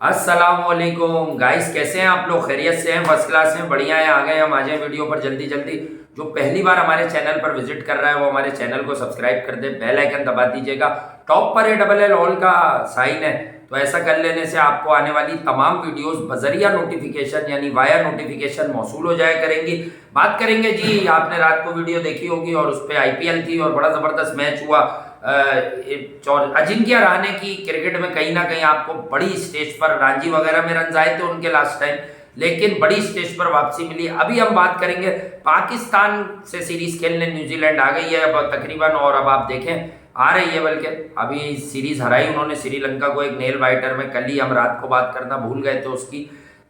अस्सलामुअलैकुम गाइस, कैसे हैं आप लोग? खैरियत से हैं? फर्स्ट क्लास में बढ़िया है। आ गए हम आज वीडियो पर जल्दी जल्दी। जो पहली बार हमारे चैनल पर विजिट कर रहा है वो हमारे चैनल को सब्सक्राइब कर दे, बेल आइकन दबा दीजिएगा। टॉप पर ALL ऑल का साइन है, तो ऐसा कर लेने से आपको आने वाली तमाम वीडियोस बजरिया नोटिफिकेशन यानी वाया नोटिफिकेशन मौसूल हो जाया करेंगी। बात करेंगे जी, आपने रात को वीडियो देखी होगी और उस पर IPL थी और बड़ा ज़बरदस्त मैच हुआ। अजिंक्य रहाणे की क्रिकेट में कहीं ना कहीं आपको बड़ी स्टेज पर, रणजी वगैरह में रन आए थे उनके लास्ट टाइम, लेकिन बड़ी स्टेज पर वापसी मिली। अभी हम बात करेंगे पाकिस्तान से सीरीज खेलने न्यूजीलैंड आ गई है अब तकरीबन, और अब आप देखें आ रही है, बल्कि अभी सीरीज हराई उन्होंने श्रीलंका को एक नेल बाइटर में। कल ही हम रात को बात करना भूल गए थे उसकी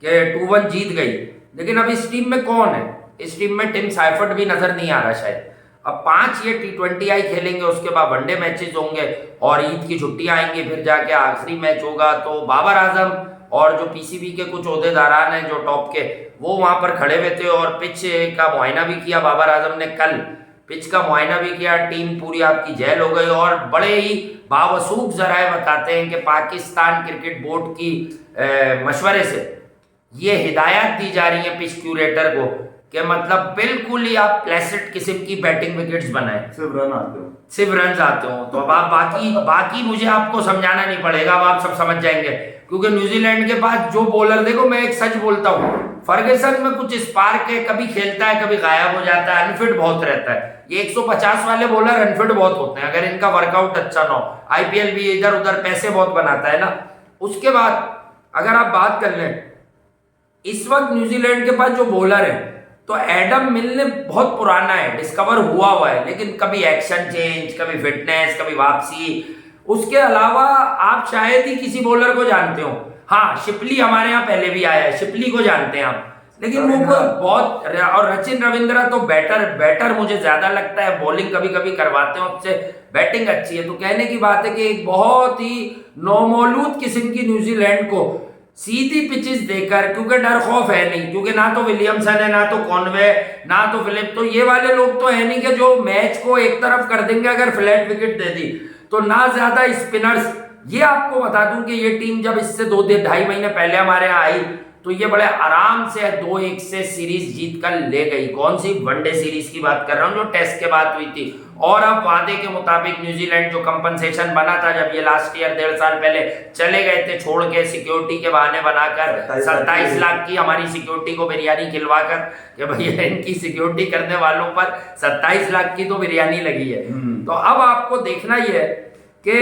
कि 2-1 जीत गई। लेकिन अब इस टीम में कौन है? इस टीम में टिम साइफर्ट भी नजर नहीं आ रहा शायद। अब 5 ये T20 खेलेंगे, उसके बाद वनडे मैचेस होंगे और ईद की छुट्टियां आएंगी, फिर जाके आखिरी मैच होगा। तो बाबर आजम और जो PCB के कुछ ओहदेदारान हैं जो टॉप के, वो वहां पर खड़े हुए थे और पिच का मुआयना भी किया। बाबर आजम ने कल पिच का मुआयना भी किया। टीम पूरी आपकी जेल हो गई और बड़े ही बावसूख जराए बताते हैं कि पाकिस्तान क्रिकेट बोर्ड की मशवरे से ये हिदायत दी जा रही है पिच क्यूरेटर को कि मतलब बिल्कुल ही आप प्लेसेट किस्म की बैटिंग विकेट्स बनाए, सिर्फ रन आते हो, सिर्फ रन आते हो। तो अब आप बाकी मुझे आपको समझाना नहीं पड़ेगा, अब आप सब समझ जाएंगे। क्योंकि न्यूजीलैंड के पास जो बॉलर, देखो मैं एक सच बोलता हूँ, फर्गसन में कुछ स्पार्क है, कभी खेलता है कभी गायब हो जाता है, अनफिट बहुत रहता है। ये 150 वाले बॉलर अनफिट बहुत होते हैं अगर इनका वर्कआउट अच्छा ना हो। IPL भी इधर उधर पैसे बहुत बनाता है ना। उसके बाद अगर आप बात कर लें, इस वक्त न्यूजीलैंड के पास जो बॉलर है, तो एडम मिल बहुत पुराना है, डिस्कवर हुआ है, लेकिन कभी एक्शन चेंज, कभी फिटनेस, कभी वापसी। उसके अलावा आप शायद ही किसी बॉलर को जानते हो। हाँ, शिपली हमारे यहाँ पहले भी आया है, शिपली को जानते हैं आप, लेकिन वो कोई बहुत, और सचिन रविंद्रा तो बैटर मुझे ज्यादा लगता है। बॉलिंग कभी कभी करवाते हैं उससे, बैटिंग अच्छी है। तो कहने की बात है कि एक बहुत ही नौमौलूद किस्म की न्यूजीलैंड को सीधी पिचेस देकर, क्योंकि डर खौफ है नहीं, क्योंकि ना तो विलियमसन है, ना तो कॉनवे, ना तो फिलिप, तो ये वाले लोग तो है नहीं कि जो मैच को एक तरफ कर देंगे अगर फ्लैट विकेट दे दी। तो ना ज्यादा स्पिनर्स। ये आपको बता दूं कि ये टीम जब इससे 2-2.5 महीने पहले हमारे यहाँ आई, तो ये बड़े आराम से 2-1 से सीरीज जीत कर ले गई। कौन सी? वनडे सीरीज की बात कर रहा हूं जो टेस्ट के बाद हुई थी। और अब वादे के मुताबिक न्यूजीलैंड जो कंपनसेशन बना था जब ये लास्ट ईयर 1.5 साल पहले चले गए थे छोड़ के, सिक्योरिटी के बहाने बनाकर 27 लाख की हमारी सिक्योरिटी को बिरयानी खिलवाकर कि भैया इनकी सिक्योरिटी करने वालों पर 27 लाख की तो बिरयानी लगी है। तो अब आपको देखना ही है कि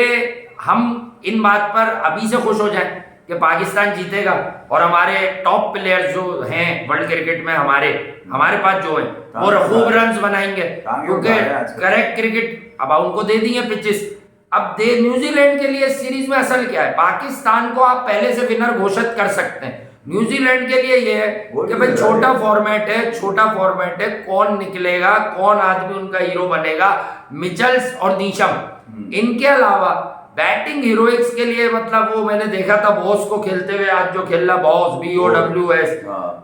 हम इन बात पर अभी से खुश हो जाएं कि पाकिस्तान जीतेगा और हमारे टॉप प्लेयर्स जो हैं वर्ल्ड क्रिकेट में, हमारे पास जो है वो खूब रन्स बनाएंगे, क्योंकि करेक्ट क्रिकेट अब उनको दे दी है पिचेस। अब न्यूजीलैंड के लिए सीरीज में असल क्या है, पाकिस्तान को आप पहले से विनर घोषित कर सकते हैं। न्यूजीलैंड के लिए ये है कि भाई छोटा फॉर्मेट है, कौन निकलेगा, कौन आदमी उनका हीरो बनेगा, मिचेल्स और नीशम। इनके अलावा बैटिंग हीरोइक्स के लिए, मतलब वो मैंने देखा था बॉस को खेलते हुए, आज जो खेल रहा बॉस BOWS,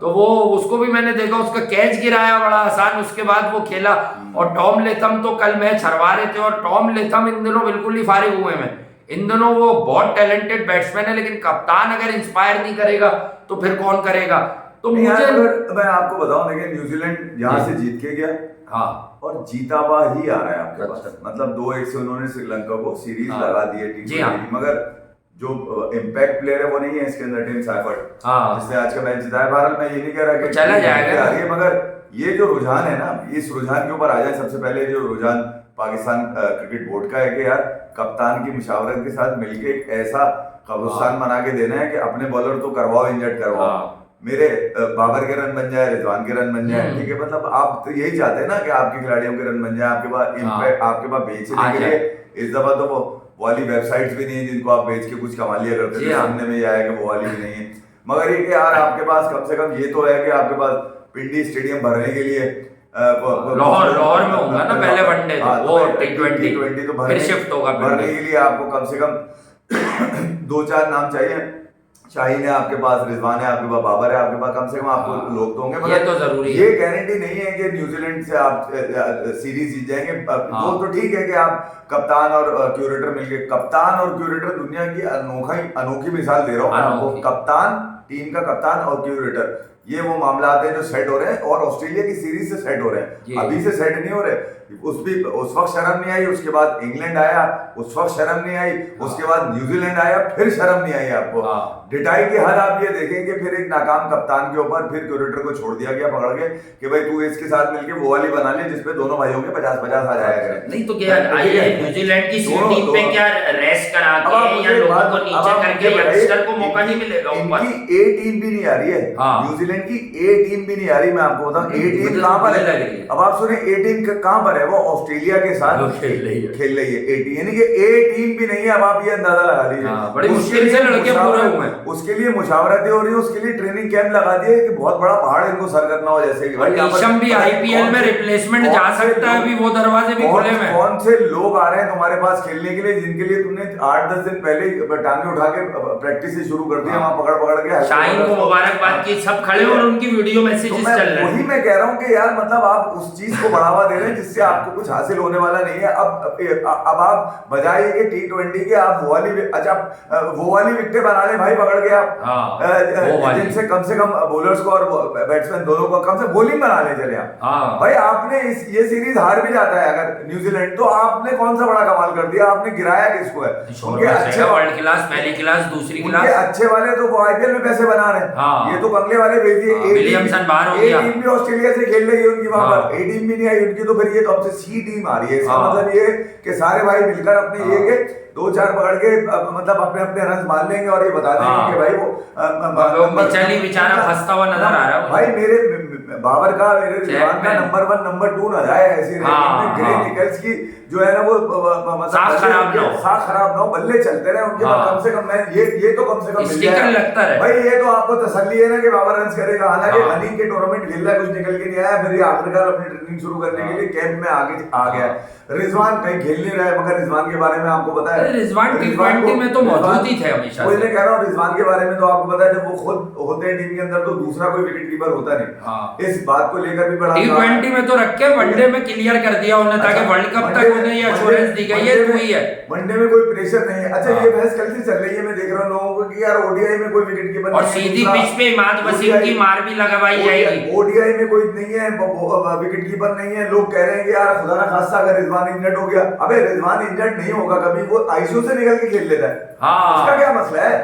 तो वो उसको भी मैंने देखा, उसका कैच गिराया बड़ा आसान, उसके बाद वो खेला। और टॉम लेथम तो कल मैच हरवा रहे थे, और टॉम लेथम इन दिनों बिल्कुल ही फारिग हुए हैं। इन दिनों वो बहुत टैलेंटेड बैट्समैन है, लेकिन कप्तान अगर इंस्पायर नहीं करेगा तो फिर कौन करेगा? तो मुझे, मैं आपको बताऊं, देखिए न्यूजीलैंड यहाँ से जीत के गया, हाँ, और जीता हुआ ही आ रहा है आपके पास। मतलब 2-1 से उन्होंने श्रीलंका को सीरीज लगा दी है टीम। मगर जो इम्पैक्ट प्लेयर है वो नहीं है इसके अंदर, टिम साइफर्ट, जिसने आज का मैच जिताया। भारत मैं ये नहीं कह रहा कि चला जाएगा, मगर ये जो रुझान है ना, इस रुझान के ऊपर आ जाए। सबसे पहले जो रुझान पाकिस्तान क्रिकेट बोर्ड का है कि यार कप्तान की मुशावरत के साथ मिलके एक ऐसा कब्रिस्तान बना के देना है कि अपने बॉलर तो करवाओ, इंजर्ड करवाओ, मेरे बाबर के रन बन जाए, रिजवान के रन बन जाए, ठीक है। मतलब आप तो यही चाहते हैं ना कि आपके खिलाड़ियों के रन बन जाए, आपके पास इम्पैक्ट, आपके पास बेचने के लिए। इस दफा तो वो वाली वेबसाइट्स भी नहीं है जिनको आप बेच के कुछ कमा लिया करते थे, सुनने में आया कि वो वाली भी नहीं है। मगर ये कि यार आपके पास कम से कम ये तो है कि आपके पास पिंडी स्टेडियम भरने के लिए लाहौर में होगा ना पहले वनडे, वो T20 तो फिर शिफ्ट होगा भरने के लिए आपको कम से कम 2-4 नाम चाहिए। शाहीन है आपके पास, रिजवान है आपके पास, बाबर है आपके पास, कम से कम आपको हाँ, लोग तो होंगे। ये तो जरूरी ये है। गारंटी नहीं है कि न्यूजीलैंड से आप सीरीज जीत जाएंगे। हाँ। वो तो ठीक है कि आप कप्तान और क्यूरेटर मिलके, कप्तान और क्यूरेटर दुनिया की अनोखी मिसाल दे रहा हूँ मैं आपको। अनोखी। कप्तान, टीम का कप्तान और क्यूरेटर, ये वो मामला आते हैं जो सेट हो रहे हैं, और ऑस्ट्रेलिया की सीरीज से सेट हो रहे जी। हैं, अभी से सेट नहीं हो रहे। उस वक्त शर्म नहीं आई, उसके बाद इंग्लैंड आया, उस वक्त शर्म नहीं आई, उसके बाद न्यूजीलैंड आया, फिर शर्म नहीं आई आपको। हाँ। डिटाई की हद आप ये देखेंगे, फिर एक नाकाम कप्तान के ऊपर फिर क्यूरेटर को छोड़ दिया गया पकड़ के कि भाई तू इसके साथ मिलके वो वाली बना ले जिसपे दोनों भाइयों के 50-50 आ जाएगा। नहीं तो क्या आइए न्यूजीलैंड की सी टीम पे क्या रेस्ट करा अब आप के या मुझे लोगों बात- को अब नीचे आप करके मुझे यंगस्टर को बताइए, मौका नहीं मिलेगा ऊपर। इनकी ए टीम भी नहीं आ रही है। हाँ। न्यूजीलैंड की ए टीम भी नहीं आ रही, मैं आपको बताऊं ए टीम मुझे कहां पर मुझे लग है। रही है। अब आप सुने ए टीम कहां पर है, वो ऑस्ट्रेलिया के साथ वो खेल रही है। खेल रही है ए टीम, यानी कि ए टीम भी नहीं है। अब आप ये अंदाजा लगा लीजिए। हाँ, बड़ी उसके मुश्किल से लिए लड़के पूरे हुए हैं। उसके लिए मुशावरतें हो रही है, उसके लिए ट्रेनिंग कैंप लगा दिए कि बहुत बड़ा पहाड़ इनको सर करना हो, जैसे कि भाई यहाँ पर- नीशम भी आईपीएल में रिप्लेसमेंट जा सकता है, अभी वो दरवाजे भी खुले में। कौन से लोग आ रहे हैं तुम्हारे पास खेलने के लिए, जिनके लिए तुमने 8-10 दिन पहले टांगे उठा के प्रैक्टिस से शुरू कर दी है, वहां पकड़ के शाहीन को मुबारकबाद की, सब खड़े और उनकी वीडियो मैसेजेस तो चल रहे वही हैं। मैं कह रहा हूँ कि यार मतलब आप उस चीज को बढ़ावा दे रहे हैं जिससे आपको कुछ हासिल होने वाला नहीं है। अब आप बजाय कि T20 के आप वो वाली विकेटें बना ले भाई पकड़ के आप, जिनसे कम से कम बॉलर्स को और बैट्समैन दोनों को कम से बॉलिंग बना ले चले आप। भाई आपने ये सीरीज हार भी जाता है अगर न्यूजीलैंड, तो आपने कौन सा बड़ा कमाल कर दिया, आपने गिराया किसको है। उनके अच्छे वर्ल्ड क्लास, पहली क्लास, दूसरी क्लास, उनके अच्छे वाले तो वो आईपीएल में पैसे बना रहे हैं। ये तो बंगले वाले भेज दिए। विलियमसन बाहर हो गया। टीम भी ऑस्ट्रेलिया से खेल रही है उनकी वहां पर, ए टीम भी नहीं आई उनकी, तो फिर ये कब से सी टीम आ रही है। इसका मतलब ये कि सारे भाई मिलकर अपने ये के 2-4 पकड़ के मतलब अपने अपने रन मार लेंगे और ये बता देंगे कि भाई वो मिचेली बेचारा फंसता हुआ नजर आ रहा है भाई। मेरे बाबर का, मेरे रिजवान का नंबर 1 नंबर 2 ना जाए ऐसी रेटिंग में। ग्रे निकल्स की जो है ना वो साख खराब ना हो, बल्ले चलते रहे उनके पास, कम से कम ये तो कम से कम मिल जाए लगता है भाई। ये तो आपको तसल्ली है ना कि बाबर रन करेगा। हालांकि हनी के टूर्नामेंट खेल रहा है, कुछ निकल के नहीं आया, फिर ये आखिरकार अपनी ट्रेनिंग शुरू करने के लिए कैंप में आगे आ गया। रिजवान कहीं खेल नहीं रहा है, मगर रिजवान के बारे में आपको पता है, रिजवान T20 में तो मौजूद ही थे हमेशा। वही मैं कह रहा हूँ, रिजवान के बारे में तो आपको पता है जब वो खुद होते हैं टीम के अंदर तो दूसरा कोई विकेट कीपर होता नहीं। इस बात को लेकर भी बड़ा T20 में तो रख के वनडे में क्लियर कर दिया उन्हें, ताकि वर्ल्ड कप तक उन्हें ये एश्योरेंस दी गई है तू ही है। वनडे में कोई प्रेशर नहीं है। अच्छा ये बहस कल से चल रही है, मैं देख रहा हूँ लोगों को कि यार ओडीआई में कोई विकेट कीपर और सीधी पिच पे इमाद वसीम की मार भी लगवाई जाएगी। ओडीआई में कोई नहीं है, विकेट कीपर नहीं है। लोग कह रहे हैं कि यार खुदा ना खास्ता अगर रिजवान इंजर्ड हो गया, अबे रिजवान इंजर्ड नहीं होगा कभी, वो आईसीयू से निकल के खेल लेता है। उसका क्या मसला है,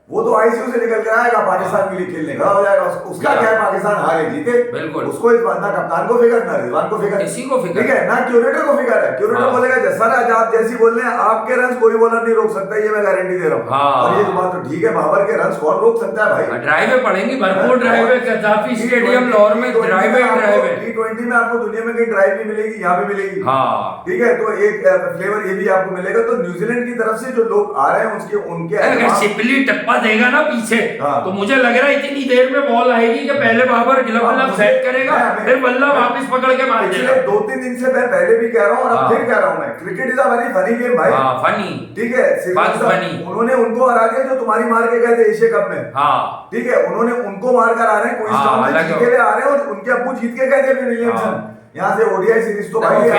वो तो आईसीयू से निकल कर आएगा, पाकिस्तान के लिए खेलने खड़ा हो जाएगा। उसका क्या है, पाकिस्तान हारे जीते बिल्कुल, उसको इस बात ना कप्तान को फिक्र ना रिजवान को फिक्र, किसी को फिक्र ठीक है ना, क्यूरेटर को फिक्र है। क्यूरेटर बोलेगा जैसा आप जैसी बोल रहे हैं, आपके रन कोई बॉलर नहीं रोक सकता, ये मैं गारंटी दे रहा हूँ। और ये तो बात तो ठीक है, बाबर के रन कौन रोक सकता है भाई। ड्राइवे पड़ेंगी, भरपूर ड्राइवे, कद्दाफी स्टेडियम लाहौर में ड्राइवे T20 में आपको दुनिया में कहीं ड्राइव नहीं मिलेगी, यहाँ पे मिलेगी। ठीक है, तो एक फ्लेवर ये भी आपको मिलेगा। तो न्यूजीलैंड की तरफ से जो लोग आ रहे हैं उनके अगर शिपली टप्पा देगा ना पीछे, तो मुझे लग रहा है इतनी देर में बॉल आएगी कि पहले बाबर ग्लव सेट करेगा, फिर बल्ला वापस पकड़ के मार देगा। 2-3 दिन से मैं पहले भी कह रहा हूँ और अब फिर कह रहा हूँ, मैं cricket is a very funny game भाई। फनी, ठीक है, उन्होंने उनको हरा दिया जो तुम्हारी मार के गए थे एशिया कप में। ठीक है, उन्होंने उनको मार कर आ रहे हैं, कोई जीत के आ रहे हैं, और उनके अब्बू जीत के गए थे विलियमसन। यहाँ से ओडीआई सीरीज तो भाई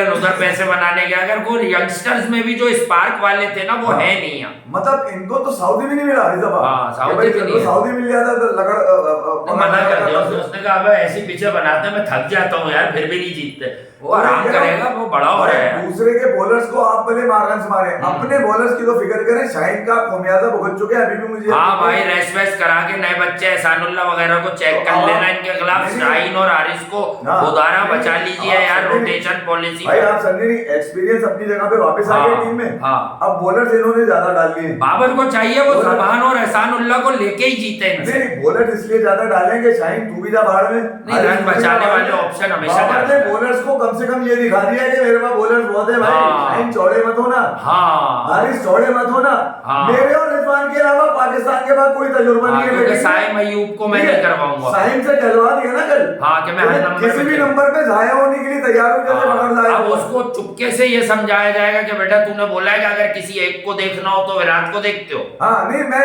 उधर पैसे बनाने के, अगर वो यंगस्टर्स में भी जो स्पार्क वाले थे ना वो है नहीं है। मतलब इनको तो सऊदी भी नहीं मिला इस दफा। सऊदी भी नहीं, सऊदी मिल जाता तो मना कर दिया उसने कहा अब ऐसी पिचे बनाते हैं, मैं थक जाता हूँ यार, फिर भी नहीं जीतते। वो आराम करेगा, वो बड़ा हो रहा है। दूसरे के बॉलर्स को आप भले रन मारे, अपने बॉलर्स की तो फिक्र करें। शाहीन का खोमियाजा भुगत चुके हैं अभी भी मुझे। भाई रेस्ट वेस्ट करा के नए बच्चे एहसानुल्लाह वगैरह को चेक कर लेना इनके खिलाफ। शाहीन और हारिस को दोबारा बचा लीजिए यार, रोटेशन पॉलिसी। भाई आप समझे नहीं, एक्सपीरियंस अपनी जगह पे वापस आ गया टीम में। अब बॉलर्स इन्होंने ज्यादा डाल लिए। बाबर को चाहिए वो सुभान और एहसानुल्लाह को लेके ही जीते। नहीं, बॉलर इसलिए ज्यादा डालेंगे, शाहीन तू भी जा बाहर में। नहीं, रन बचाने वाले ऑप्शन हमेशा बॉलर्स को कम से कम ये दिखा दिया कि मेरे पास बॉलर बहुत है भाई। शाहीन चौड़े मत होना, हारिस चौड़े मत होना। मेरे और रिजवान के अलावा पाकिस्तान के पास कोई तजुर्बा नहीं है। साइम अयूब को मैं नहीं करवाऊंगा। साइम से डलवा दिया ना कल, कि मैं हर नंबर किसी भी नंबर पे जाया होने के लिए तैयार हो जाए। अब उसको चुपके से ये समझाया जाएगा कि बेटा तूने बोला है कि अगर किसी एक को देखना हो तो विराट को देखते हो। नहीं, मैं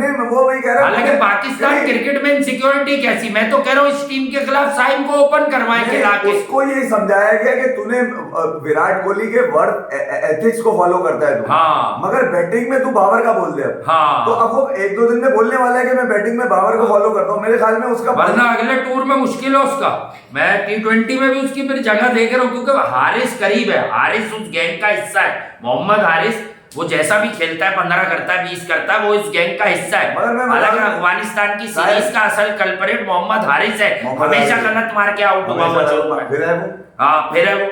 नहीं वो वही कह रहा है। हालांकि पाकिस्तान क्रिकेट में इनसिक्योरिटी कैसी, मैं तो कह रहा हूँ इस टीम के खिलाफ साइम को ओपन करवाएं खिला के। उसको ये समझाया गया कि तूने विराट कोहली के वर्क एथिक्स को फॉलो करता है तू, हाँ। मगर बैटिंग में तू बाबर का बोल दे अब। हाँ। तो अब वो 1-2 दिन में बोलने वाला है कि मैं बैटिंग में बाबर को फॉलो करता हूँ, मेरे ख्याल में उसका वरना अगले टूर में मुश्किल है उसका। मैं T20 में भी उसकी फिर जगह देख रहा हूँ, क्योंकि हारिस करीब है, हारिस उस गैंग का हिस्सा है। मोहम्मद हारिस वो जैसा भी खेलता है, 15 करता है, 20 करता है, वो इस गैंग का हिस्सा है। हालांकि अफगानिस्तान की सीरीज का असल कल्परेट मोहम्मद हारिस है, हमेशा गलत मार के आउट हुआ वो। फिर है वो, हाँ फिर है वो,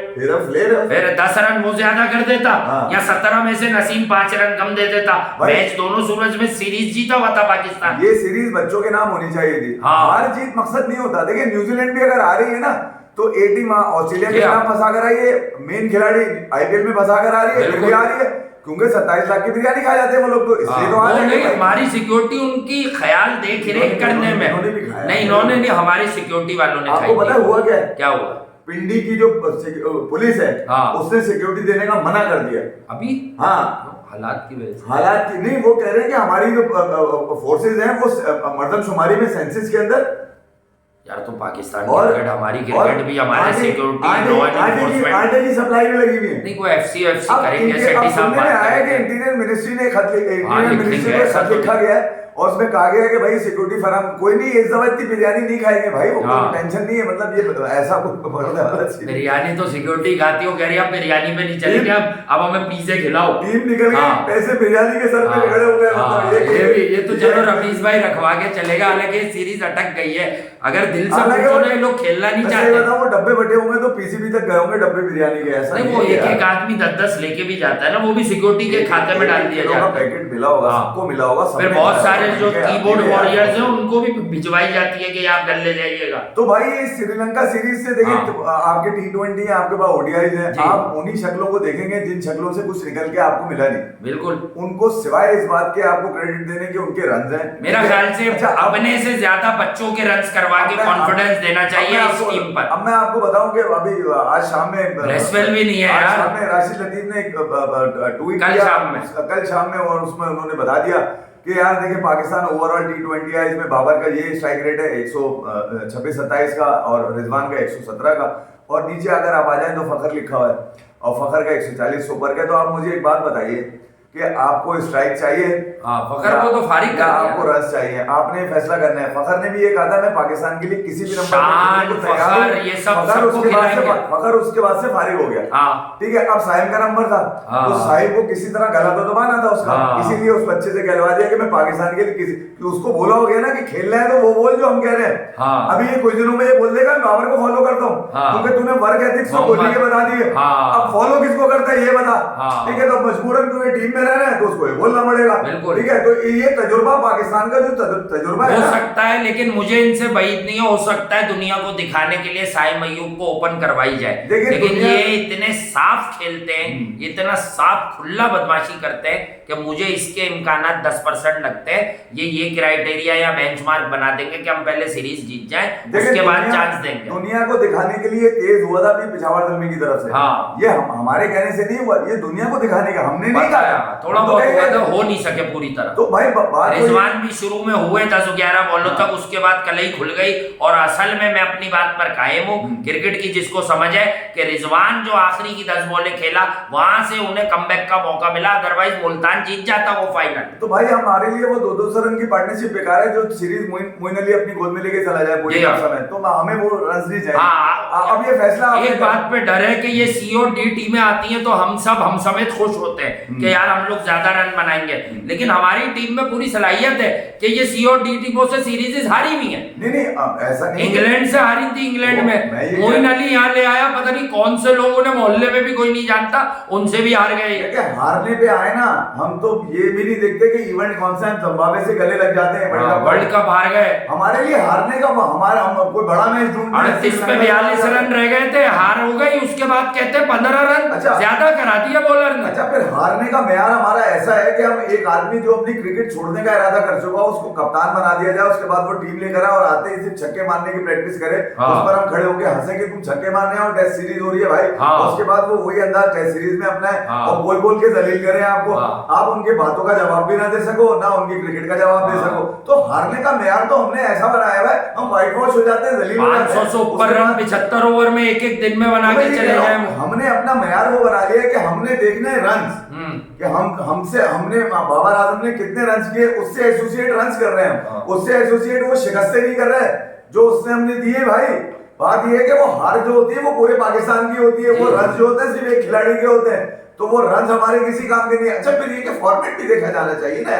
फिर 10 रन वो ज्यादा कर देता, या 17 में से नसीम 5 रन कम दे देता, मैच दोनों सूरज में सीरीज जीता हुआ था पाकिस्तान। ये सीरीज बच्चों के नाम होनी चाहिए थी। हार जीत मकसद नहीं होता। देखिए न्यूजीलैंड भी अगर आ रही है ना, तो ए टीम ऑस्ट्रेलिया के नाम फंसा कर आई है, मेन खिलाड़ी आईपीएल में फंसा कर आ रही है, फिर भी आ रही है, क्योंकि 27 लाख की बिरयानी खा जाते हैं वो लोग, तो इसलिए तो आ रहे हैं। हमारी सिक्योरिटी उनकी ख्याल देख रेख करने में नहीं, इन्होंने नहीं, हमारी सिक्योरिटी वालों ने। आपको पता हुआ क्या हुआ? पिंडी की जो पुलिस है, उसने सिक्योरिटी देने का मना कर दिया अभी। हाँ, हालात की वजह से। हालात की नहीं, वो कह रहे हैं कि हमारी जो फोर्सेज हैं वो मर्दमशुमारी में सेंसस के अंदर। यार तो पाकिस्तान क्रिकेट, हमारी क्रिकेट भी हमारे सिक्योरिटी आटे की सप्लाई में लगी हुई है। नहीं वो एफसी करेंगे, सेठी साहब बात आया कि इंटीरियर मिनिस्ट्री ने खत लिखा गया है और उसमें कहा गया है कि भाई सिक्योरिटी फराम कोई नहीं, इस दफा इतनी बिरयानी नहीं खाएंगे भाई, वो टेंशन नहीं है। मतलब ये ऐसा बिरयानी तो सिक्योरिटी खाती हो, कह रही है बिरयानी पे नहीं चलेंगे, अब हमें पिज़्ज़ा खिलाओ। टीम निकल गई, पैसे बिरयानी के सर पे खड़े हो गए। ये तो चलो रफीज भाई रखवा के चलेगा, हालांकि सीरीज अटक गई है। अगर दिल से पूछो ना, ये लोग खेलना नहीं चाहते। वो डब्बे बटे होंगे तो पीसीबी तक गए होंगे डब्बे बिरयानी के। ऐसा नहीं, वो एक आदमी 10-10 लेके भी जाता है ना, वो भी सिक्योरिटी के खाते में डाल दिया जाता है। पैकेट मिला होगा, सबको मिला होगा। फिर बहुत सारे जो कीबोर्ड वॉरियर्स हैं उनको भी भिजवाई जाती है कि आप घर ले जाइएगा। तो भाई श्रीलंका सीरीज से देखिए, आपके T20 है, आपके पास ओडीआई है, आप उन्हीं शक्लों को देखेंगे जिन शक्लों से कुछ निकल के आपको मिला नहीं। बिल्कुल, उनको सिवाय इस बात के आपको क्रेडिट देने के उनके रन हैं। मेरा ख्याल से अपने से ज्यादा बच्चों के रन करवा के कॉन्फिडेंस देना चाहिए इस टीम पर। अब मैं आपको बताऊं कि अभी आज शाम में रेसवेल भी नहीं है यार, शाम में राशिद लतीफ ने एक ट्वीट किया कल शाम में, और उसमें उन्होंने बता दिया कि यार देखिए पाकिस्तान ओवरऑल T20 है, इसमें बाबर का ये स्ट्राइक रेट है 126-27 का और रिजवान का 117 का, और नीचे अगर आप आ जाए तो फखर लिखा हुआ है और फखर का 140 सुपर का। तो आप मुझे एक बात बताइए कि आपको स्ट्राइक चाहिए, फखर को तो फारिग कर दिया, आपको रन चाहिए, आपने फैसला करना है। फखर ने भी ये कहा था मैं पाकिस्तान के लिए किसी भी नंबर फखर उसके बाद से फारिग हो गया। ठीक है, अब साहिब का नंबर था, तो साहिब को किसी तरह गला तो दबाना था उसका, इसीलिए उस बच्चे से कहलवा दिया कि मैं पाकिस्तान के लिए उसको बोला हो गया ना कि खेलना है तो वो बोल जो हम कह रहे हैं। अभी ये कुछ दिनों में ये बोल देगा बाबर को फॉलो करता हूँ, क्योंकि तूने वर्क एथिक्स को बोल के बता दिए, अब फॉलो किसको करता है ये बता। ठीक है, तो मजबूरन तुम्हें टीम में रहना है तो उसको बोलना पड़ेगा। ठीक है, तो ये तजुर्बा पाकिस्तान का जो तजुर्बा हो सकता है, लेकिन मुझे इनसे बैद नहीं हो सकता है दुनिया को दिखाने के लिए साइम अय्यूब को ओपन करवाई जाए, लेकिन ये इतने साफ खेलते हैं, इतना साफ खुला बदमाशी करते हैं कि मुझे इसके इम्कानात 10% लगते हैं। ये क्राइटेरिया या बेंचमार्क बना देंगे कि हम पहले सीरीज जीत जाएं, उसके बाद चांस देंगे। दुनिया को दिखाने के लिए तेज हुआ था भी पिछावर दलमी की तरफ से। ये हमारे कहने से नहीं हुआ, ये दुनिया को दिखाने का, हमने नहीं कहा, थोड़ा बहुत हुआ था, हो नहीं सके पूरी तरह। तो भाई रिजवान भी शुरू में हुए 10-11 बॉलों तक, उसके बाद कलई खुल गई। और असल में मैं अपनी बात पर कायम हूँ, क्रिकेट की जिसको समझ है कि रिजवान जो आखिरी की 10 बॉलें खेला, वहां से उन्हें कमबैक का मौका मिला, अदरवाइज मुल्तान जीत जाता वो फाइनल। तो भाई हमारे लिए वो 200 रन की पार्टनरशिप बेकार है, जो सीरीज मोइन अली अपनी गोद में लेके चला जाए पूरे समय, तो हमें वो रन नहीं चाहिए। अब ये फैसला एक बात पे डर है कि ये C-O-D टीमें आती हैं तो हम समेत खुश होते हैं कि यार हम लोग ज्यादा रन बनाएंगे, लेकिन हमारी टीम में पूरी सलाहियत है कि ये C-O-D टीमों से सीरीज हारी हुई है। नहीं ऐसा नहीं, इंग्लैंड से हारी थी, इंग्लैंड में मोइन अली यहाँ ले आया, पता नहीं कौन से लोगों ने, मोहल्ले में भी कोई नहीं जानता, उनसे भी हार गए। हारने पे आए ना, हम तो ये भी नहीं देखते कि इवेंट कौन सा है, जिम्बाब्वे से गले लग जाते हैं, वर्ल्ड कप हार गए। हमारे लिए हारने का हम कोई बड़ा मैच ढूंढते हैं, 38 पे 42 रन रह गए थे, हार हो गई, उसके बाद कहते 15 रन ज्यादा करा दिया बॉलर ने। अच्छा, फिर हारने का मेयार हमारा ऐसा है कि हम एक आदमी आदमी जो अपनी क्रिकेट छोड़ने का इरादा कर चुका हो उसको कप्तान बना दिया जाए, उसके बाद वो टीम लेकर आए और आते ही सिर्फ छक्के मारने की प्रैक्टिस करे, उस पर हम खड़े होकर हंसे कि तुम छक्के मारने आओ, टेस्ट सीरीज हो रही है भाई, उसके बाद वो वही अंदाज टेस्ट सीरीज में अपना है और बोल बोल के दलील करें आपको, आप उनके बातों का जवाब भी ना दे सको ना उनकी क्रिकेट का जवाब दे सको। तो हारने का मेयार तो हमने ऐसा बनाया हुआ है, हम व्हाइट वॉश हो जाते हैं, दलील 500 से ऊपर रन 75 ओवर में एक एक दिन में बना के चले जाए। हमने अपना मेयार वो बना लिया कि हमने देखने रन कि हमने बाबर आजम ने कितने रन किए उससे एसोसिएट रन कर रहे हैं, उससे एसोसिएट वो शिकस्तें नहीं कर रहे जो उसने हमने दिए भाई। बात ये है कि वो हार जो होती है वो पूरे पाकिस्तान की होती है, वो रन जो होते हैं सिर्फ एक खिलाड़ी के होते हैं, तो वो रन हमारे किसी काम के नहीं है। अच्छा फिर ये कि फॉर्मेट भी देखा जाना चाहिए ना,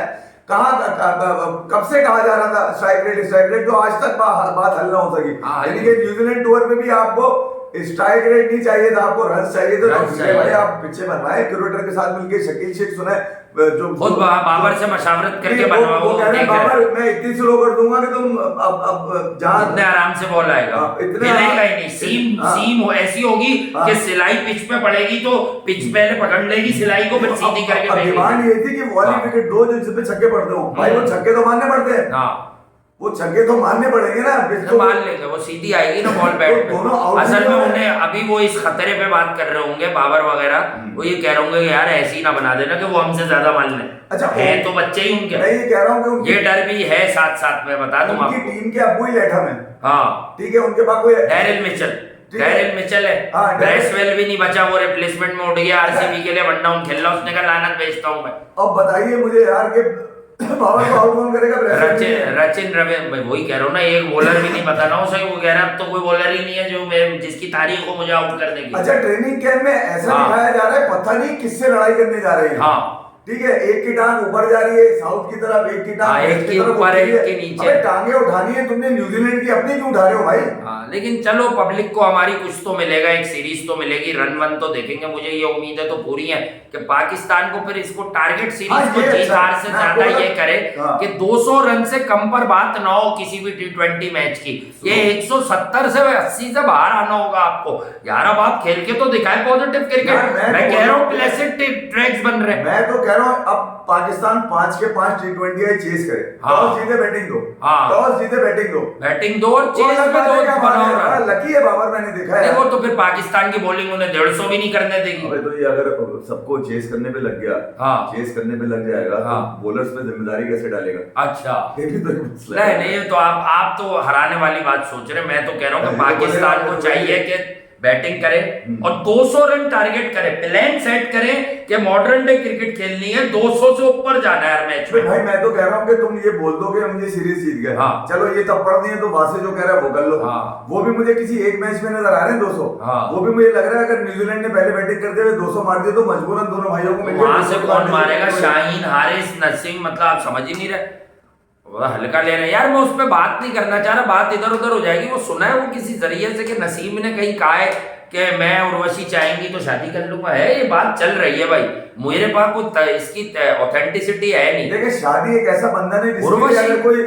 कब से कहा जा रहा था स्ट्राइक रेट तो आज तक बात हल ना हो सकी, यानी कि न्यूजीलैंड टूर में भी आपको स्ट्राइक रेट नहीं चाहिए था, आपको रन चाहिए थे। भाई आप पीछे बनवाए क्यूरेटर के साथ मिलके शकील शेख सुनाए जो खुद बाबर से मशावरत करके बनवाओ, वो कह रहे हैं बाबर मैं इतनी स्लो कर दूंगा कि तुम अब जहां इतने आराम से बॉल आएगा, हिलेगा ही नहीं, सीम ऐसी होगी कि सिलाई पिच पे पड़ेगी तो पिच पहले पकड़ लेगी सिलाई को फिर सीधी करके फेंकेगी। डिमांड ये थी कि वाली विकेट दो जिसपे छक्के पड़ते हो भाई, वो छक्के तो मारने पड़ते हैं, वो छक्के तो मारने पड़ेंगे ना, तो मान लेंगे वो सीधी आएगी ना बॉल बैट पे। असल में उन्हें अभी वो इस खतरे पे बात कर रहे होंगे बाबर वगैरह, वो ये कह रहे होंगे कि यार ऐसे ही ना बना देना कि वो हमसे ज्यादा मान लें। अच्छा है तो बच्चे ही उनके, मैं ये कह रहा हूँ कि ये डर भी है साथ साथ में, बता दूं आपको टीम के अबू ही लेठा में, हाँ ठीक है, उनके पास कोई डैरिल मिचेल है, ब्रेसवेल भी नहीं बचा, वो रिप्लेसमेंट में उठ गया आरसीबी के लिए, वन डाउन खेल रहा, उसने कहा लानत भेजता हूं मैं। अब बताइए मुझे यार कि बाबर को आउट कौन करेगा? रचिन रवि, वही कह रहा हूँ ना, एक बॉलर भी नहीं पता ना उसे, वो कह रहा है अब तो कोई बॉलर ही नहीं है जो जिसकी तारीख हो मुझे आउट करने की। अच्छा ट्रेनिंग कैंप में ऐसा दिखाया जा रहा है पता नहीं किससे लड़ाई करने जा रहे हैं, हाँ ठीक है, एक की टांग ऊपर जा रही है साउथ की तरफ, एक की टांग एक की ऊपर एक के नीचे, अबे टांगे उठानी है तुमने, न्यूजीलैंड की अपनी क्यों उठा रहे हो भाई? हाँ लेकिन चलो पब्लिक को हमारी कुछ तो मिलेगा, एक सीरीज तो मिलेगी, रन वन तो देखेंगे, मुझे ये उम्मीद है तो पूरी है कि पाकिस्तान को फिर इसको टारगेट सीरीज को जीत हार से ज्यादा ये करे कि 200 रन से कम पर बात ना हो किसी भी T20 मैच की, ये 170 से 80 से बाहर आना होगा आपको यार। अब आप खेल के तो दिखाए पॉजिटिव क्रिकेट, मैं कह रहा हूँ प्लेसेंट ट्रैक्स बन रहे हैं, मैं तो कह रहा हूँ अब पाकिस्तान 5 के 5 T20 आई चेस करे, टॉस जीते बैटिंग दो, टॉस जीते बैटिंग दो और चेस में दो बनाओ, लकी है बाबर मैंने देखा है। देखो तो फिर पाकिस्तान की बॉलिंग उन्हें 150 भी नहीं करने देगी। अबे तो ये अगर सबको चेस करने पे लग गया, चेस करने पे लग जाएगा तो बॉलर्स पे जिम्मेदारी कैसे डालेगा? अच्छा ये भी तो नहीं तो आप तो हराने वाली बात सोच रहे, मैं तो कह रहा हूँ कि पाकिस्तान को चाहिए कि बैटिंग करे और 200 रन टारगेट करे, प्लान सेट करें कि मॉडर्न डे क्रिकेट खेलनी है, 200 से ऊपर जाना है मैच में। भाई मैं तो कह रहा हूँ कि तुम ये बोल दो कि हम ये सीरीज जीत गए, चलो ये तब पढ़ दिए तो वहां से जो कह रहा है वो कर लो, वो भी मुझे किसी एक मैच में नजर आ रहे हैं 200, वो भी मुझे लग रहा है अगर न्यूजीलैंड ने पहले बैटिंग करते हुए 200 मार दिए तो मजबूरन दोनों भाइयों को मिलकर वहां से कौन मारेगा? शाहीन, हारिस, नसीम, मतलब आप समझ ही नहीं रहे, हल्का ले रहे हैं यार। मैं उस पर बात नहीं करना चाह रहा, बात इधर उधर हो जाएगी। वो सुना है वो किसी जरिए से कि नसीम ने कहीं कहा है कि मैं उर्वशी चाहेंगी तो शादी कर लूंगा, है ये बात चल रही है भाई, मेरे पास कोई इसकी ऑथेंटिसिटी है नहीं। देखिए शादी एक ऐसा बंधन है जिसके लिए अगर कोई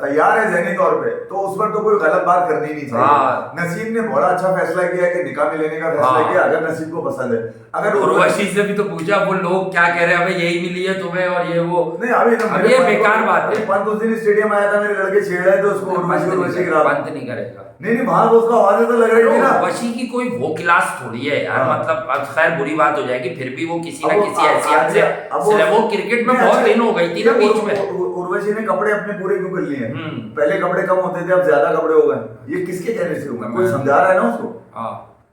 तैयार है ज़हनी तौर पे तो उस पर तो कोई गलत बात करनी नहीं चाहिए। नसीब ने बड़ा अच्छा फैसला किया कि निकाह में लेने का फैसला किया, अगर नसीब को पसंद है। अगर उर्वशी से भी तो पूछा, वो लोग क्या कह रहे हैं, अबे यही मिली है तुम्हें और ये वो नहीं, अभी ये बेकार बात है। पंत उस दिन स्टेडियम आया था, मेरे लड़के छेड़ रहे थे उसको, उर्वशी गिरा, पंत नहीं करेगा, नहीं वहां उसका आवाज तो लग रही थी ना। उर्वशी की कोई वो क्लास थोड़ी है यार, मतलब खैर बुरी बात हो जाएगी, फिर भी वो किसी ना किसी हैसियत से वो क्रिकेट में बहुत दिन हो गई थी ना बीच में। उर्वशी ने कपड़े अपने पूरे क्यों कर लिए? पहले कपड़े कम होते थे, अब ज्यादा कपड़े हो गए, ये किसके कहने से होगा? कोई समझा रहा है ना उसको,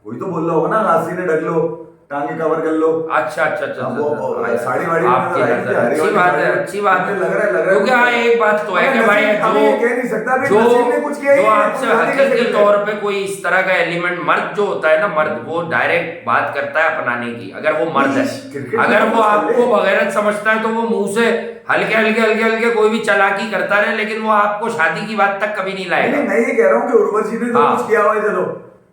कोई तो बोल रहा होगा ना, हाथी ने ढक लो, टांगे कवर कर लो। अच्छा साड़ी वाड़ी अच्छी बात है, अच्छी बात है, लग रहा है क्योंकि हाँ एक बात तो है कि भाई कह नहीं सकता जो आपसे हकीकी तौर पे कोई इस तरह का एलिमेंट, मर्द जो होता है ना, मर्द वो डायरेक्ट बात करता है अपनाने की, अगर वो मर्द है, अगर वो आपको बगैरत समझता है तो वो मुंह से हल्के कोई भी चालाकी करता रहे, लेकिन वो आपको शादी की बात तक कभी नहीं लाएगा। मैं ये कह रहा हूँ कि उर्वशी ने तो कुछ किया हुआ है, चलो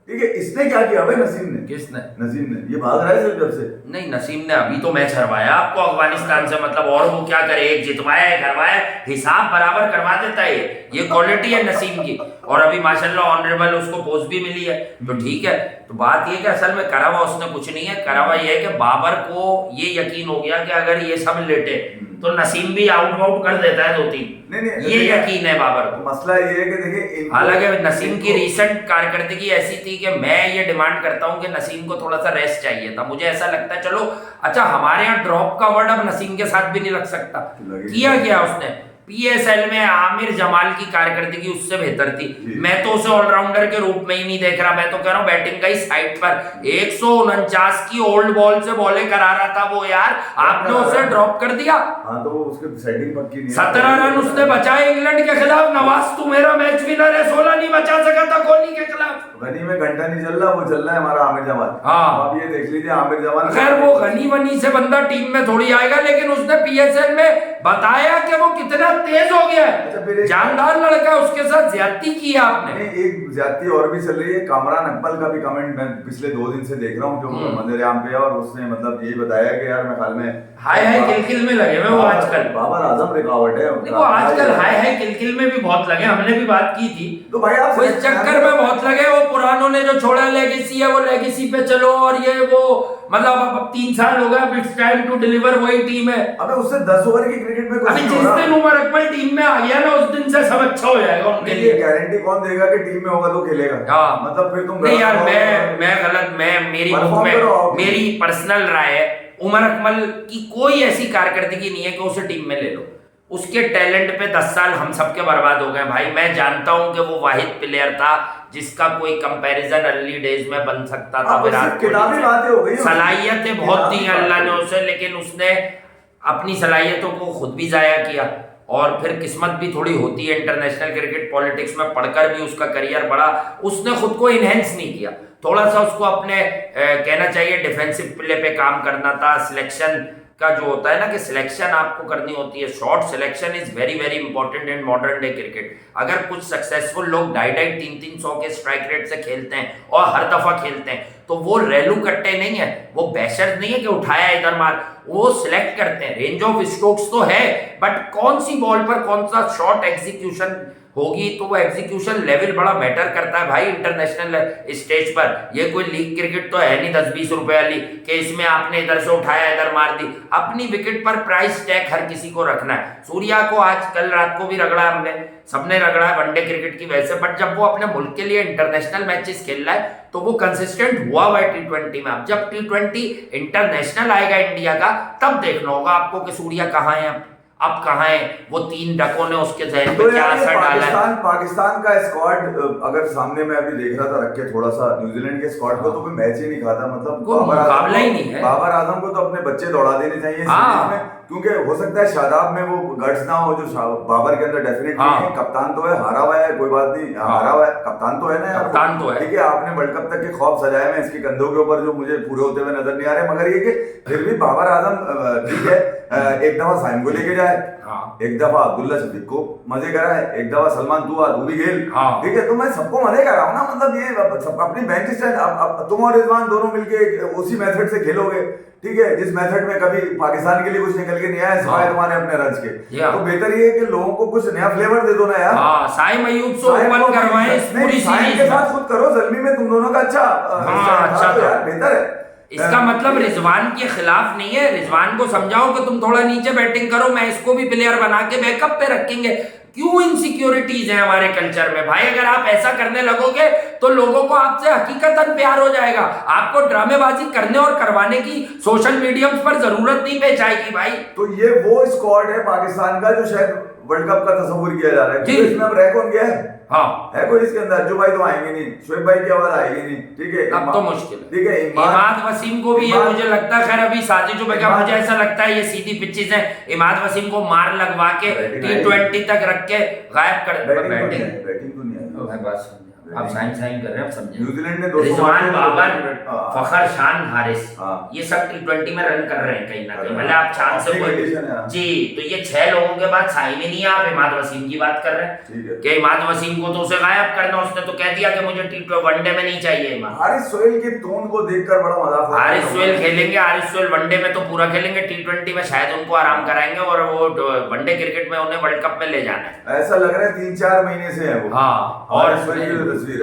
ठीक है, इसने क्या किया भाई? नसीम ने। किसने? नसीम ने, ये भाग रहा है सिर्फ जब से। नहीं, नसीम ने अभी तो मैच हरवाया आपको अफगानिस्तान से, मतलब और वो क्या करे, एक जितवाया एक हरवाया, हिसाब बराबर करवा देता है, ये क्वालिटी है नसीम की। और अभी माशाल्लाह ऑनरेबल उसको पोस्ट भी मिली है, तो ठीक है। तो बात ये कि असल में करा हुआ उसने कुछ नहीं है, करा हुआ ये है कि बाबर को ये यकीन हो गया कि अगर ये सब लेटे तो नसीम भी आउट आउट कर देता है 2-3। नहीं, ये यकीन है बाबर को। मसला ये है कि देखिए हालांकि नसीम की रीसेंट कारकर्दगी ऐसी थी कि मैं ये डिमांड करता हूं कि नसीम को थोड़ा सा रेस्ट चाहिए था। मुझे ऐसा लगता है चलो अच्छा हमारे यहाँ ड्रॉप का वर्ड अब नसीम के साथ भी नहीं लग सकता। किया क्या उसने पीएसएल में आमिर जमाल की कारकर्दगी उससे बेहतर थी। मैं तो उसे ऑलराउंडर के रूप में ही नहीं देख रहा, मैं तो कह रहा हूँ बैटिंग का ही साइड पर 149 की ओल्ड बॉल से बॉलें करा रहा था वो यार, आपने उसे ड्रॉप कर दिया। हाँ तो वो उसके सेटिंग पक्की नहीं है। 17 रन उसने बचाए इंग्लैंड के खिलाफ। नवाज तू मेरा मैच विनर है, 16 नहीं बचा सका था कोहली के खिलाफ। गनी में घंटा नहीं चल रहा, वो चल रहा है हमारा आमिर जमाल। हाँ अब ये देख लीजिए आमिर जमाल, खैर वो गनी वनी से बंदा टीम में थोड़ी आएगा, लेकिन उसने पीएसएल में बताया कि वो कितना तेज हो गया है। जानदार लड़का, उसके साथ ज्यादती की है आपने। एक ज्यादती और भी चल रही है। कामरान अकबल का भी कमेंट मैं पिछले 2 दिन से देख रहा हूँ जो मंजरेआम पे है, और उसने मतलब यही बताया कि यार मैं हाल में हाय किलकिल में लगे हुए वो आजकल। बाबर आजम रिकावट है वो आजकल हाय किलकिल में भी बहुत लगे, हमने भी बात की थी। तो भाई आप इस चक्कर में बहुत लगे, वो पुरानों ने जो छोड़ा लेगेसी है वो लेगेसी पे चलो, और ये वो मतलब अब 3 साल हो गए, इट्स टाइम टू डिलीवर, वही टीम है। अबे उससे 10 ओवर की क्रिकेट में अभी जिस दिन उमर अकबर टीम में आ गया ना उस दिन से सब अच्छा हो जाएगा उनके लिए। गारंटी कौन देगा कि टीम में होगा तो खेलेगा? हाँ मतलब फिर तुम नहीं यार, मैं गलत, मेरी पर्सनल राय है, उमर अकमल की कोई ऐसी कारकर्दगी नहीं है कि उसे टीम में ले लो। उसके टैलेंट पे 10 साल हम सबके बर्बाद हो गए भाई। मैं जानता हूं कि वो वाहिद प्लेयर था जिसका कोई कंपैरिजन अर्ली डेज में बन सकता था विराट कोहली। सलाहियतें बहुत दी अल्लाह ने उसे, लेकिन उसने अपनी सलाहियतों को खुद भी जाया किया, और फिर किस्मत भी थोड़ी होती है। इंटरनेशनल क्रिकेट पॉलिटिक्स में पढ़कर भी उसका करियर बढ़ा, उसने खुद को इनहेंस नहीं किया। थोड़ा सा उसको अपने कहना चाहिए डिफेंसिव प्ले पे काम करना था। सिलेक्शन का जो होता है ना कि सिलेक्शन आपको करनी होती है, shot selection is very very important in modern day cricket. अगर कुछ सक्सेसफुल लोग 250-300 के स्ट्राइक रेट से खेलते हैं और हर दफा खेलते हैं, तो वो रेलू कट्टे नहीं है, वो बैशर नहीं है कि उठाया इधर मार, वो सिलेक्ट करते हैं। रेंज ऑफ स्ट्रोक्स तो है, बट कौन सी बॉल पर कौन सा शॉट एग्जीक्यूशन होगी, तो वो एग्जीक्यूशन लेवल बड़ा मैटर करता है भाई इंटरनेशनल स्टेज पर। ये कोई लीग क्रिकेट तो है नहीं 10-20 रुपए वाली कि इसमें आपने इधर से उठाया इधर मार दी। अपनी विकेट पर प्राइस टैग हर किसी को रखना है। सूर्या को आज कल रात को भी रगड़ा, हमने सबने रगड़ा है वनडे क्रिकेट की वजह से, बट जब वो अपने मुल्क के लिए इंटरनेशनल मैचेस खेल रहा है तो वो कंसिस्टेंट हुआ है T20 में। अब जब T20 इंटरनेशनल आएगा इंडिया का, तब देखना होगा आपको कि सूर्या कहाँ है, अब कहाँ है। वो 3 डकों ने उसके जहन पे क्या असर डाला है। पाकिस्तान का स्क्वाड अगर सामने मैं अभी देख रहा था रख के थोड़ा सा न्यूजीलैंड के स्क्वाड को, तो कोई मैच ही नहीं खाता। मतलब मुकाबला ही नहीं है। बाबर आजम को तो अपने बच्चे दौड़ा देने चाहिए सीरीज में, क्योंकि हो सकता है शादाब में वो गट्स ना हो जो बाबर के अंदर डेफिनेटली है। कप्तान तो है, हारा हुआ है, कोई बात नहीं, हारा हुआ है, कप्तान तो है ना, कप्तान तो है। ठीक है, आपने वर्ल्ड कप तक के खौफ सजाए में इसके कंधों के ऊपर जो मुझे पूरे होते हुए नजर नहीं आ रहे, मगर ये कि फिर भी बाबर आजम ठीक है, एक दफा साइम को लेके जाए, एक दफा अब्दुल्ला शफीक को मजे कराए, एक दफा सलमान तू भी खेल, ठीक है, तो मैं सबको मजे करा रहा हूं ना। मतलब ये अपनी बेंच स्टाइल, अब तुम और रिजवान दोनों मिलके उसी मेथड से खेलोगे, ठीक है, जिस मेथड में कभी पाकिस्तान के लिए कुछ निकल के नहीं आया सिवाय तुम्हारे अपने रन के, तो बेहतर ये है कि लोगों को कुछ नया फ्लेवर दे दो ना यार। साइम अय्यूब से ओपन करवाएं इस पूरी सीरीज के साथ खुद करो, जल्दी में तुम दोनों का अच्छा तो यार बेहतर है। इसका मतलब रिजवान के खिलाफ नहीं है, रिजवान को समझाओ कि तुम थोड़ा नीचे बैटिंग करो, मैं इसको भी प्लेयर बना के बैकअप पे रखेंगे। क्यों इनसिक्योरिटीज है हमारे कल्चर में भाई? अगर आप ऐसा करने लगोगे तो लोगों को आपसे हकीकतन प्यार हो जाएगा। आपको ड्रामेबाजी करने और करवाने की सोशल मीडियम पर जरूरत नहीं पेश आएगी भाई। तो ये वो स्क्वाड है पाकिस्तान का जो शायद वर्ल्ड कप का तस्वीर किया जा रहा है। तो इसमें अब रह कौन गया है? है कोई इसके अंदर? जो भाई तो आएंगे नहीं, शोएब भाई की आवाज आएगी नहीं, ठीक है, अब तो मुश्किल है। ठीक है, इमाद वसीम को भी ये मुझे लगता है, खैर अभी साजिश जो मुझे ऐसा लगता है ये सीधी पिचेस है, इमाद वसीम को मार लगवा के T20 तक रख के गायब कर। बैटिंग तो नहीं है, बस आप साइन कर रहे हैं, आप समझे। न्यूजीलैंड ने रिजवान, बाबर, फखर, शान, हारिस, ये सब T20 में रन कर रहे हैं कहीं ना कहीं, मतलब आप चांस से जी। तो ये 6 लोगों के बाद साइन ही नहीं है, आप इमाद वसीम की बात कर रहे हैं कि इमाद वसीम को तो उसे गायब करना, उसने तो कह दिया कि मुझे वनडे में नहीं चाहिए इमाद। हारिस सोहेल की टोन को देखकर बड़ा मजा आता है। हारिस सोहेल खेलेंगे, हारिस सोहेल वनडे में तो पूरा खेलेंगे, T20 में शायद उनको आराम कराएंगे, और वो वनडे क्रिकेट में उन्हें वर्ल्ड कप में ले जाना है। ऐसा लग रहा है 3-4 महीने से है वो।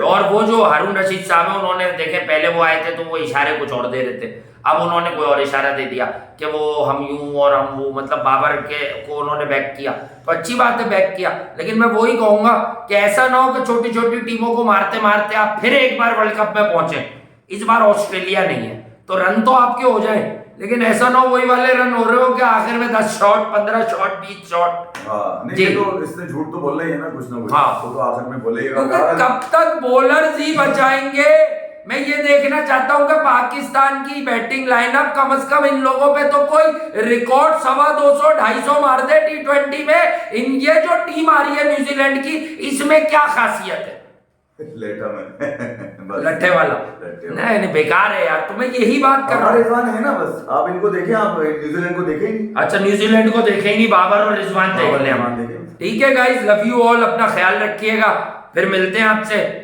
और वो जो हारून रशीद साहब है, उन्होंने देखे पहले वो आए थे तो वो इशारे कुछ और दे रहे थे, अब उन्होंने कोई और इशारा दे दिया कि वो हम यूं और हम वो, मतलब बाबर के को उन्होंने बैक किया, तो अच्छी बात है बैक किया, लेकिन मैं वही कहूंगा कि ऐसा ना हो कि छोटी छोटी टीमों को मारते मारते आप फिर एक बार वर्ल्ड कप में पहुंचे। इस बार ऑस्ट्रेलिया नहीं है तो रन तो आपके हो जाए, लेकिन ऐसा ना हो वही वाले रन हो रहे हो कि आखिर में 10 शॉट 15 शॉट 20 शॉट। नहीं जी। ये तो इसने झूठ तो बोल रही है ना कुछ ना कुछ, हाँ। तो आखिर में बोलेगा। क्योंकि कब तक बॉलर्स ही बचाएंगे। मैं ये देखना चाहता हूं कि पाकिस्तान की बैटिंग लाइनअप कम से कम इन लोगों पे तो कोई रिकॉर्ड 250 250 मार दे T20 में। इन ये जो टीम आ रही है न्यूजीलैंड की, इसमें क्या खासियत है? लेटा में बस। लट्ठे वाला नहीं बेकार है यार, तो मैं यही बात कर रहा हूँ। रिजवान है ना, बस आप इनको देखें, आप न्यूजीलैंड को देखेंगे। अच्छा न्यूजीलैंड को देखेंगी, बाबर और रिजवान देख लें हम। ठीक है गाइस, लव यू ऑल, अपना ख्याल रखिएगा, फिर मिलते हैं आपसे।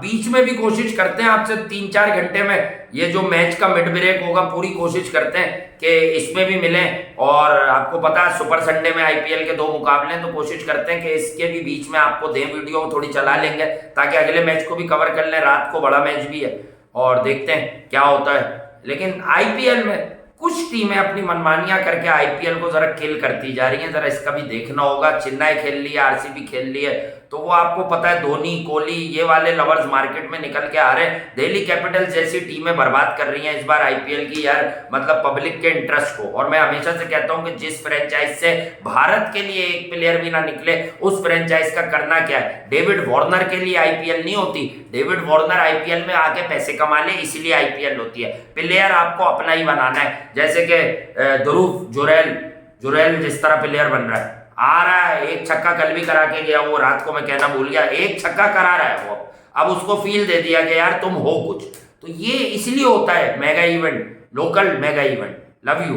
बीच में भी कोशिश करते हैं आपसे 3-4 घंटे में ये जो मैच का मिड ब्रेक होगा पूरी कोशिश करते हैं कि इसमें भी मिलें। और आपको पता है सुपर संडे में आईपीएल के 2 मुकाबले हैं, तो कोशिश करते हैं कि इसके भी बीच में आपको दें वीडियो, थोड़ी चला लेंगे ताकि अगले मैच को भी कवर कर लें। रात को बड़ा मैच भी है और देखते हैं क्या होता है। लेकिन आईपीएल में कुछ टीमें अपनी मनमानियां करके आईपीएल को जरा किल करती जा रही हैं, जरा इसका भी देखना होगा। चेन्नई खेल ली है, आरसीबी खेल ली है, तो वो आपको पता है धोनी कोहली ये वाले लवर्स मार्केट में निकल के आ रहे हैं। दिल्ली कैपिटल्स जैसी टीमें बर्बाद कर रही हैं इस बार आईपीएल की यार, मतलब पब्लिक के इंटरेस्ट को। और मैं हमेशा से कहता हूं कि जिस फ्रेंचाइज से भारत के लिए एक प्लेयर भी ना निकले, उस फ्रेंचाइज का करना क्या है। डेविड वार्नर के लिए आईपीएल नहीं होती, डेविड वार्नर आईपीएल में आके पैसे कमा ले इसलिए आईपीएल होती है। प्लेयर आपको अपना ही बनाना है, जैसे कि ध्रुव जुरैल जिस तरह प्लेयर बन रहा है, आ रहा है, एक छक्का कल भी करा के गया, वो रात को मैं कहना भूल गया, एक छक्का करा रहा है वो, अब उसको फील दे दिया कि यार तुम हो कुछ। तो ये इसलिए होता है mega event, local mega event. Love you.